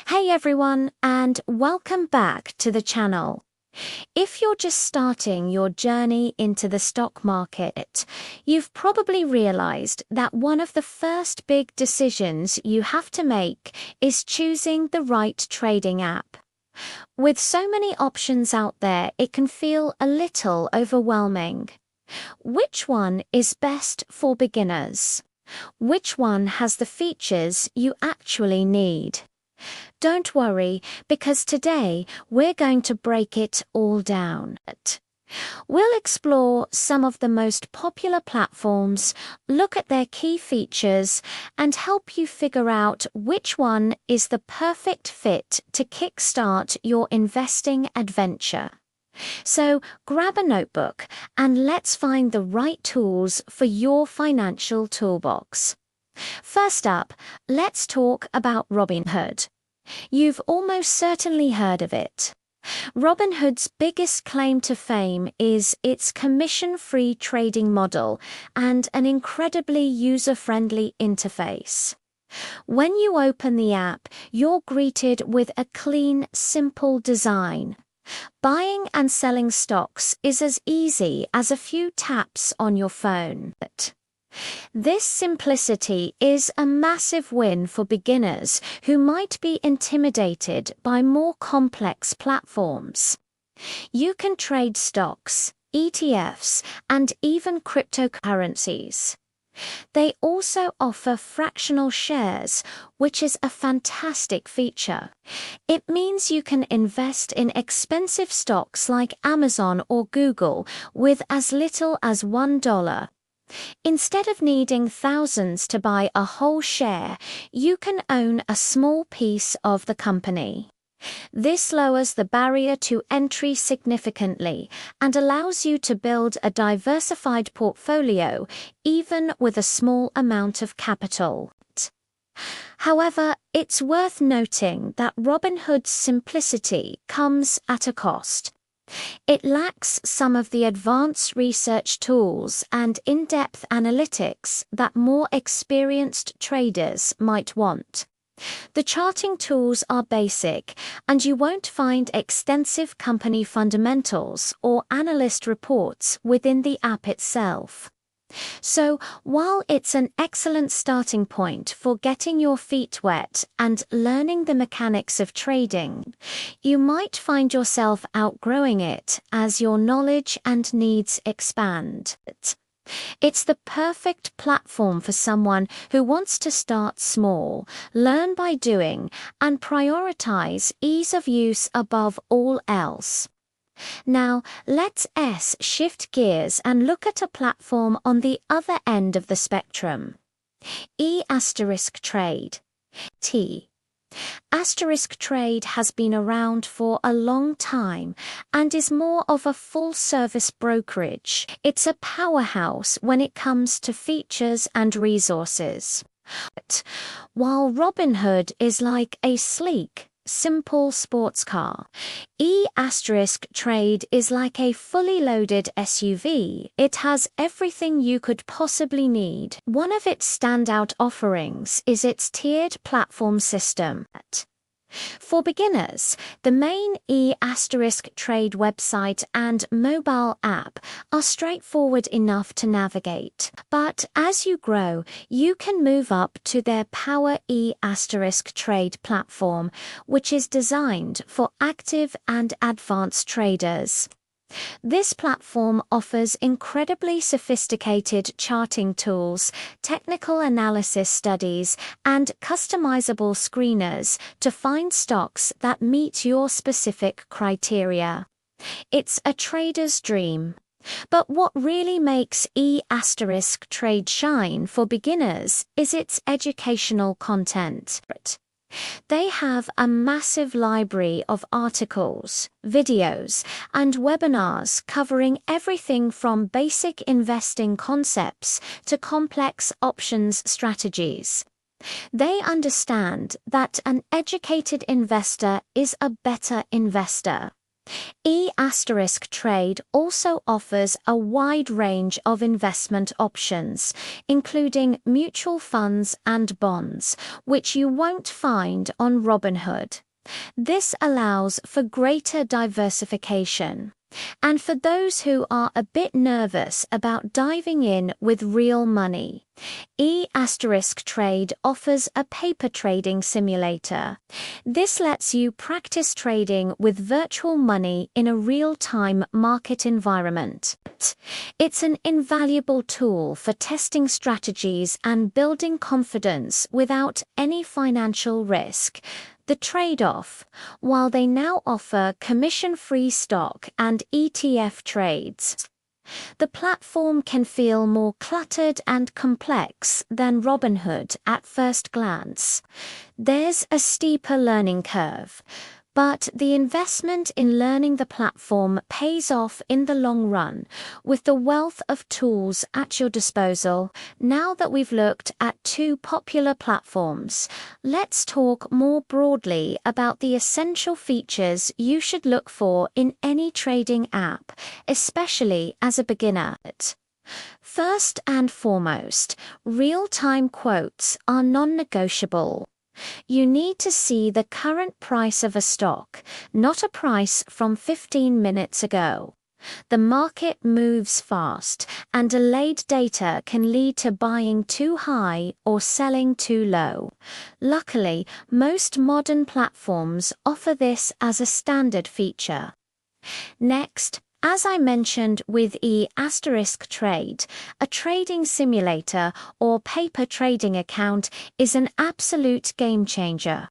Hey everyone, and welcome back to the channel. If you're just starting your journey into the stock market, you've probably realized that one of the first big decisions you have to make is choosing the right trading app. With so many options out there, it can feel a little overwhelming. Which one is best for beginners? Which one has the features you actually need? Don't worry, because today we're going to break it all down. We'll explore some of the most popular platforms, look at their key features, and help you figure out which one is the perfect fit to kickstart your investing adventure. So grab a notebook and let's find the right tools for your financial toolbox. First up, let's talk about Robinhood. You've almost certainly heard of it. Robinhood's biggest claim to fame is its commission-free trading model and an incredibly user-friendly interface. When you open the app, you're greeted with a clean, simple design. Buying and selling stocks is as easy as a few taps on your phone. This simplicity is a massive win for beginners who might be intimidated by more complex platforms. You can trade stocks, ETFs, and even cryptocurrencies. They also offer fractional shares, which is a fantastic feature. It means you can invest in expensive stocks like Amazon or Google with as little as $1. Instead of needing thousands to buy a whole share, you can own a small piece of the company. This lowers the barrier to entry significantly and allows you to build a diversified portfolio even with a small amount of capital. However, it's worth noting that Robinhood's simplicity comes at a cost. It lacks some of the advanced research tools and in-depth analytics that more experienced traders might want. The charting tools are basic, and you won't find extensive company fundamentals or analyst reports within the app itself. So, while it's an excellent starting point for getting your feet wet and learning the mechanics of trading, you might find yourself outgrowing it as your knowledge and needs expand. It's the perfect platform for someone who wants to start small, learn by doing, and prioritize ease of use above all else. Now, let's shift gears and look at a platform on the other end of the spectrum. eTrade. Trade has been around for a long time and is more of a full-service brokerage. It's a powerhouse when it comes to features and resources. While Robinhood is like a sleek, simple sports car, eTrade is like a fully loaded SUV. It has everything you could possibly need. One of its standout offerings is its tiered platform system. For beginners, the main eTrade website and mobile app are straightforward enough to navigate. But as you grow, you can move up to their Power eTrade platform, which is designed for active and advanced traders. This platform offers incredibly sophisticated charting tools, technical analysis studies, and customizable screeners to find stocks that meet your specific criteria. It's a trader's dream. But what really makes eTrade shine for beginners is its educational content. They have a massive library of articles, videos, and webinars covering everything from basic investing concepts to complex options strategies. They understand that an educated investor is a better investor. E*Trade also offers a wide range of investment options, including mutual funds and bonds, which you won't find on Robinhood. This allows for greater diversification. And for those who are a bit nervous about diving in with real money, E*Trade offers a paper trading simulator. This lets you practice trading with virtual money in a real-time market environment. It's an invaluable tool for testing strategies and building confidence without any financial risk. The trade-off, while they now offer commission-free stock and ETF trades, the platform can feel more cluttered and complex than Robinhood at first glance. There's a steeper learning curve, but the investment in learning the platform pays off in the long run with the wealth of tools at your disposal. Now that we've looked at two popular platforms, let's talk more broadly about the essential features you should look for in any trading app, especially as a beginner. First and foremost, real-time quotes are non-negotiable. You need to see the current price of a stock, not a price from 15 minutes ago. The market moves fast, and delayed data can lead to buying too high or selling too low. Luckily, most modern platforms offer this as a standard feature. Next, as I mentioned with E*Trade, a trading simulator or paper trading account is an absolute game changer.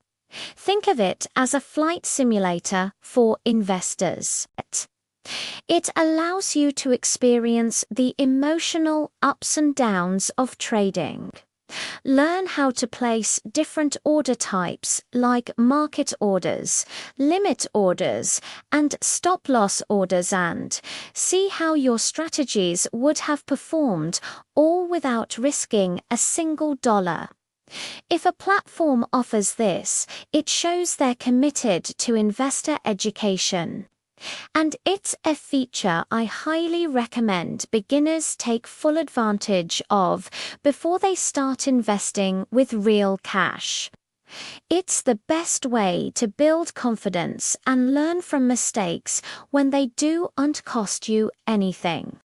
Think of it as a flight simulator for investors. It allows you to experience the emotional ups and downs of trading. Learn how to place different order types like market orders, limit orders, and stop-loss orders, and see how your strategies would have performed, all without risking a single dollar. If a platform offers this, it shows they're committed to investor education. And it's a feature I highly recommend beginners take full advantage of before they start investing with real cash. It's the best way to build confidence and learn from mistakes when they don't cost you anything.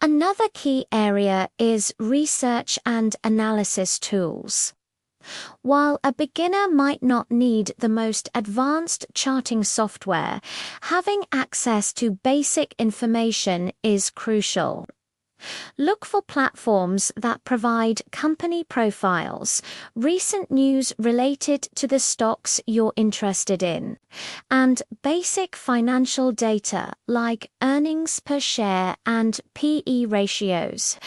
Another key area is research and analysis tools. While a beginner might not need the most advanced charting software, having access to basic information is crucial. Look for platforms that provide company profiles, recent news related to the stocks you're interested in, and basic financial data like earnings per share and PE ratios.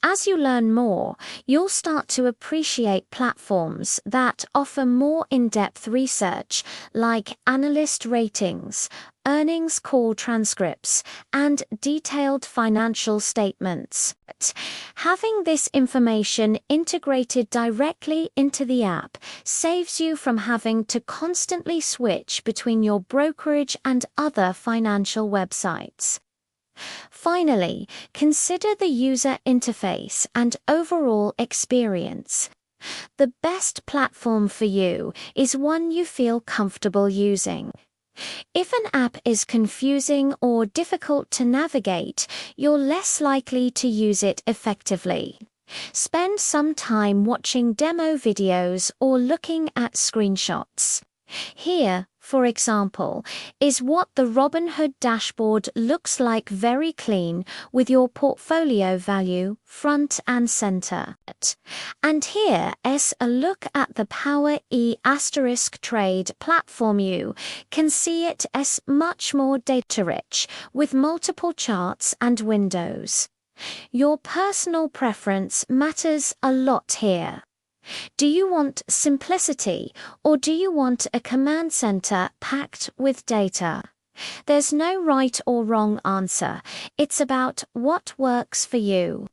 As you learn more, you'll start to appreciate platforms that offer more in-depth research, like analyst ratings, earnings call transcripts, and detailed financial statements. Having this information integrated directly into the app saves you from having to constantly switch between your brokerage and other financial websites. Finally, consider the user interface and overall experience. The best platform for you is one you feel comfortable using. If an app is confusing or difficult to navigate, you're less likely to use it effectively. Spend some time watching demo videos or looking at screenshots. Here, for example, is what the Robinhood dashboard looks like, very clean, with your portfolio value front and center. And here is a look at the Power E*Trade platform. You can see it as much more data-rich, with multiple charts and windows. Your personal preference matters a lot here. Do you want simplicity, or do you want a command center packed with data? There's no right or wrong answer. It's about what works for you.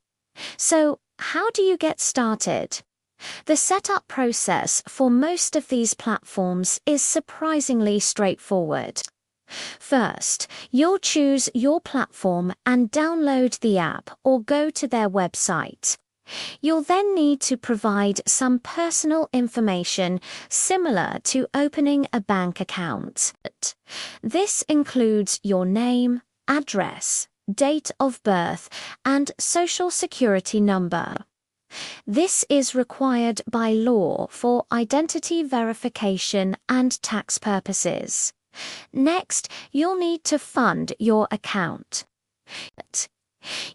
So, how do you get started? The setup process for most of these platforms is surprisingly straightforward. First, you'll choose your platform and download the app or go to their website. You'll then need to provide some personal information similar to opening a bank account. This includes your name, address, date of birth, and social security number. This is required by law for identity verification and tax purposes. Next, you'll need to fund your account.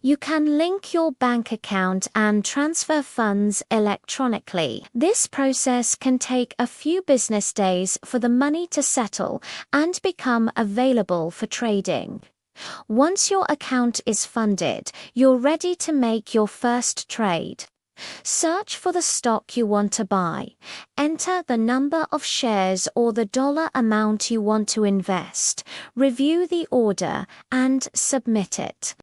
You can link your bank account and transfer funds electronically. This process can take a few business days for the money to settle and become available for trading. Once your account is funded, you're ready to make your first trade. Search for the stock you want to buy. Enter the number of shares or the dollar amount you want to invest. Review the order and submit it.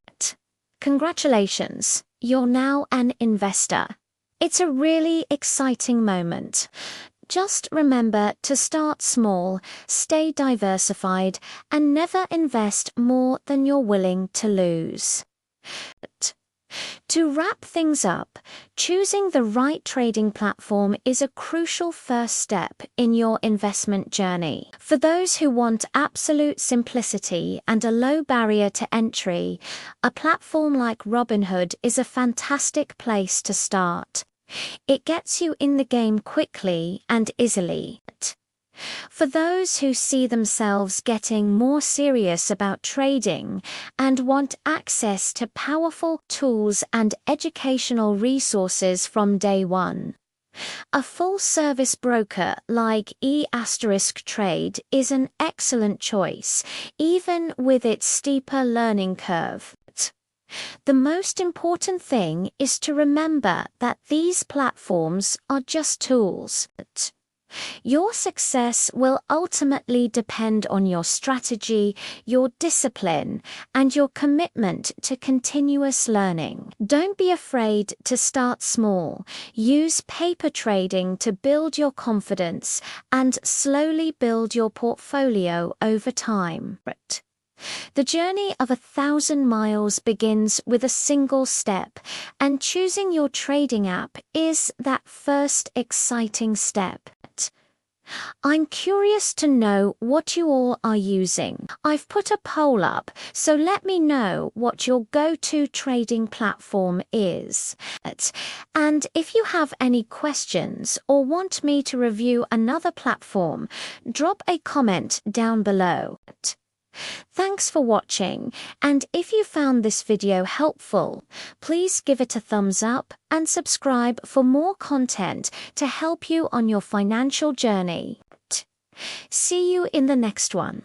Congratulations, you're now an investor. It's a really exciting moment. Just remember to start small, stay diversified, and never invest more than you're willing to lose. To wrap things up, choosing the right trading platform is a crucial first step in your investment journey. For those who want absolute simplicity and a low barrier to entry, a platform like Robinhood is a fantastic place to start. It gets you in the game quickly and easily. For those who see themselves getting more serious about trading and want access to powerful tools and educational resources from day one, a full-service broker like eTrade is an excellent choice, even with its steeper learning curve. The most important thing is to remember that these platforms are just tools. Your success will ultimately depend on your strategy, your discipline, and your commitment to continuous learning. Don't be afraid to start small. Use paper trading to build your confidence and slowly build your portfolio over time. The journey of 1,000 miles begins with a single step, and choosing your trading app is that first exciting step. I'm curious to know what you all are using. I've put a poll up, so let me know what your go-to trading platform is. And if you have any questions or want me to review another platform, drop a comment down below. Thanks for watching, and if you found this video helpful, please give it a thumbs up and subscribe for more content to help you on your financial journey. See you in the next one.